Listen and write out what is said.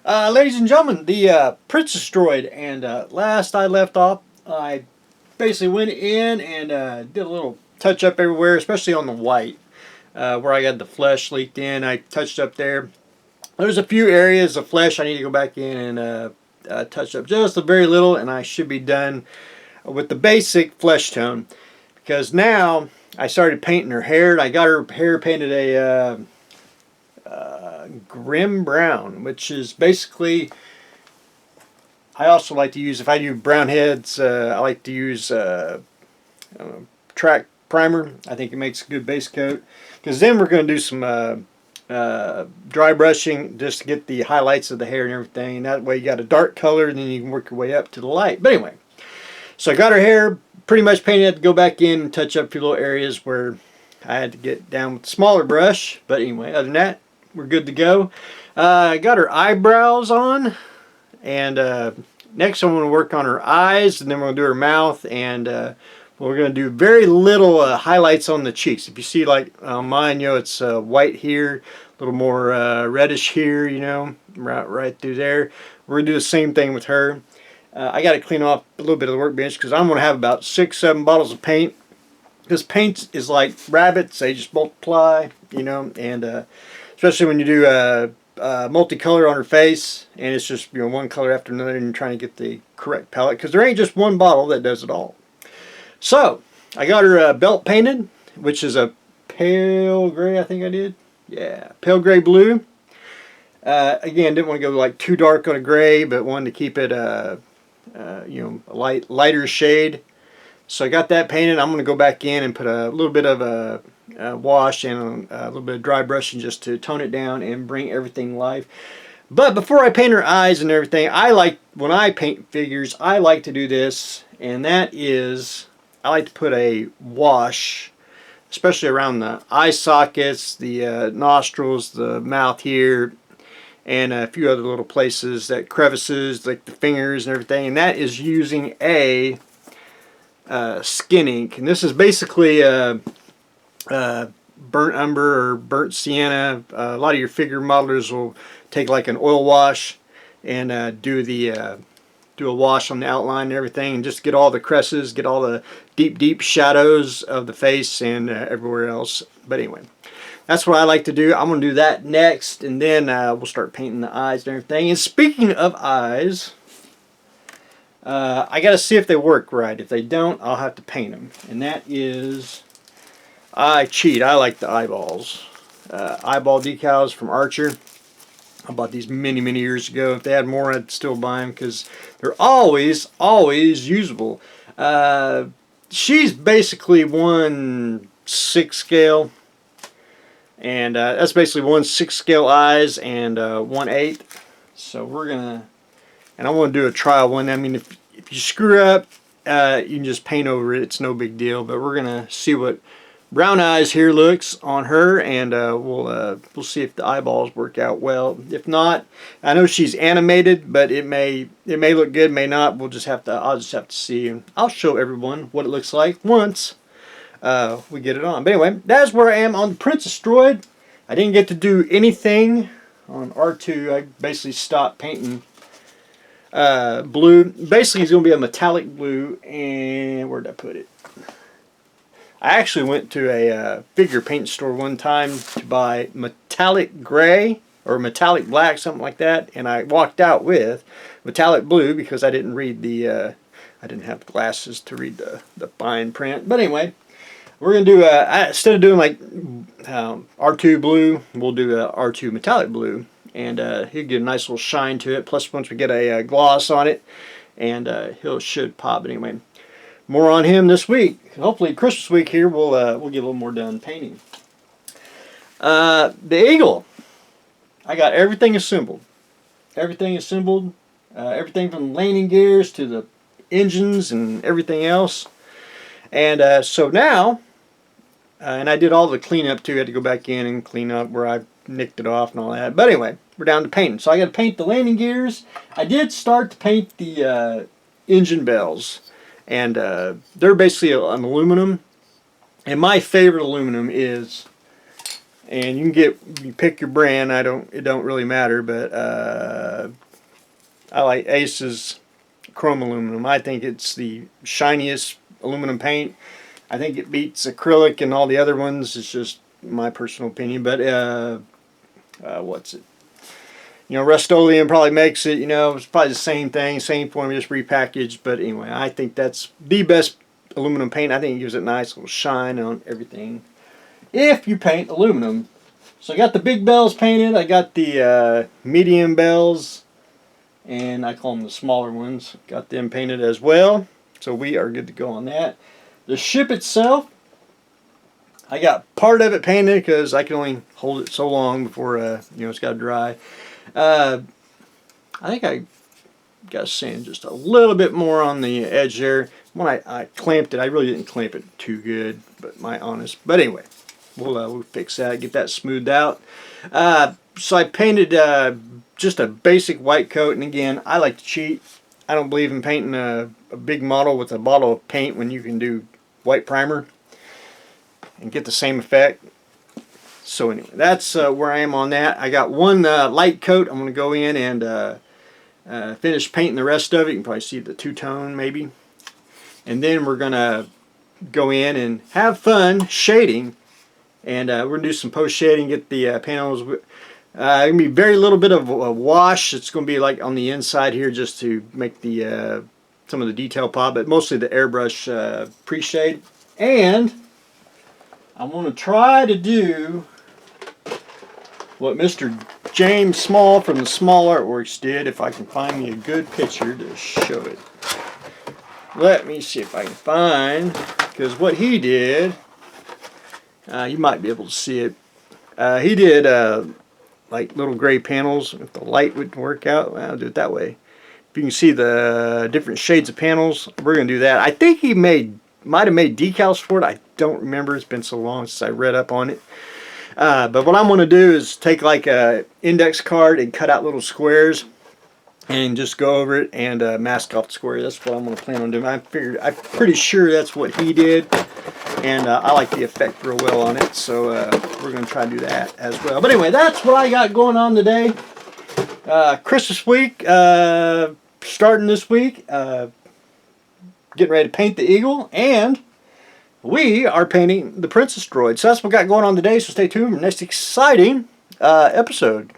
Ladies and gentlemen, the Princess Droid, and last I left off, I basically went in and did a little touch up everywhere, especially on the white, where I got the flesh leaked in. I touched up there. There's a few areas of flesh I need to go back in and touch up just a very little, and I should be done with the basic flesh tone. Because now I started painting her hair, and I got her hair painted a grim brown, which is basically, I also like to use, if I do brown heads, I like to use track primer. I think it makes a good base coat. Because then we're going to do some dry brushing just to get the highlights of the hair and everything. And that way you got a dark color, and then you can work your way up to the light. But anyway, so I got her hair pretty much painted. I had to go back in and touch up a few little areas where I had to get down with a smaller brush. But anyway, other than that, we're good to go. I got her eyebrows on, and next I'm going to work on her eyes, and then we're going to do her mouth, and we're going to do very little highlights on the cheeks. If you see, like mine, it's white here, a little more reddish here, right through there. We're going to do the same thing with her. I got to clean off a little bit of the workbench because I'm going to have about 6-7 bottles of paint. This paint is like rabbits; they just multiply, and especially when you do multicolor on her face, and it's just one color after another, and you're trying to get the correct palette because there ain't just one bottle that does it all. So I got her belt painted, which is a pale gray. I think I did, yeah, pale gray blue. Again, didn't want to go like too dark on a gray, but wanted to keep it a lighter shade. So I got that painted. I'm going to go back in and put a little bit of a wash and a little bit of dry brushing just to tone it down and bring everything live. But before I paint her eyes and everything, when I paint figures, I like to do this, and that is, I like to put a wash, especially around the eye sockets, the nostrils, the mouth here, and a few other little places, that crevices, like the fingers and everything, and that is using a skin ink. And this is basically burnt umber or burnt sienna. A lot of your figure modelers will take like an oil wash and do a wash on the outline and everything, and just get all the creases, get all the deep shadows of the face and everywhere else. But anyway, that's what I like to do. I'm going to do that next, and then we'll start painting the eyes and everything. And speaking of eyes, I got to see if they work right. If they don't, I'll have to paint them. And that is, I cheat. I like the eyeballs. Eyeball decals from Archer. I bought these many years ago. If they had more, I'd still buy them because they're always usable. She's basically 1/6 scale. And that's basically 1/6 scale eyes and 1/8. So we're going to, and I want to do a trial one. I mean, if you screw up, you can just paint over it. It's no big deal. But we're going to see what brown eyes here looks on her, and we'll see if the eyeballs work out well. If not, I know she's animated, but it may look good, may not. I'll just have to see, and I'll show everyone what it looks like once we get it on. But anyway, that's where I am on the Princess Droid. I didn't get to do anything on R2. I basically stopped painting blue. Basically, it's going to be a metallic blue, and where did I put it? I actually went to a figure paint store one time to buy metallic gray or metallic black, something like that, and I walked out with metallic blue because I didn't read I didn't have glasses to read the fine print. But anyway, we're going to do, instead of doing like R2 blue, we'll do R2 metallic blue, and he'll get a nice little shine to it. Plus, once we get a gloss on it, and should pop. Anyway, more on him this week. Hopefully Christmas week here we'll get a little more done painting. The Eagle. I got everything assembled. Everything assembled. Everything from landing gears to the engines and everything else. And so now, and I did all the cleanup too. I had to go back in and clean up where I nicked it off and all that. But anyway, we're down to painting. So I got to paint the landing gears. I did start to paint the engine bells. And they're basically an aluminum. And my favorite aluminum is, And you pick your brand. It don't really matter, but I like Ace's chrome aluminum. I think it's the shiniest aluminum paint. I think it beats acrylic and all the other ones. It's just my personal opinion. But what's it? Rust-Oleum probably makes it. It's probably the same thing, same formula, just repackaged. But anyway, I think that's the best aluminum paint. I think it gives it a nice little shine on everything if you paint aluminum. So I got the big bells painted. I got the medium bells, and I call them the smaller ones. Got them painted as well. So we are good to go on that. The ship itself, I got part of it painted because I can only hold it so long before it's got to dry. I think I got to sand just a little bit more on the edge there. When I clamped it, I really didn't clamp it too good, but But anyway, we'll fix that, get that smoothed out. So I painted just a basic white coat, and again, I like to cheat. I don't believe in painting a big model with a bottle of paint when you can do white primer and get the same effect. So anyway, that's where I am on that. I got one light coat. I'm going to go in and finish painting the rest of it. You can probably see the two-tone maybe. And then we're going to go in and have fun shading. And we're going to do some post-shading, get the panels. Going to be very little bit of a wash. It's going to be like on the inside here just to make the some of the detail pop, but mostly the airbrush pre-shade. And I'm going to try to do what Mr. James Small from the Small Artworks did, if I can find me a good picture to show it. Let me see if I can find, because what he did, you might be able to see it. He did like little gray panels. If the light would work out, I'll do it that way. If you can see the different shades of panels, we're going to do that. I think he might have made decals for it. I don't remember. It's been so long since I read up on it. But what I'm going to do is take like a index card and cut out little squares and just go over it and mask off the square. That's what I'm going to plan on doing. I'm pretty sure that's what he did, and I like the effect real well on it, so we're going to try to do that as well. But anyway, that's what I got going on today. Christmas week, starting this week, getting ready to paint the Eagle, and we are painting the Princess Droid. So that's what we got going on today, so stay tuned for the next exciting episode.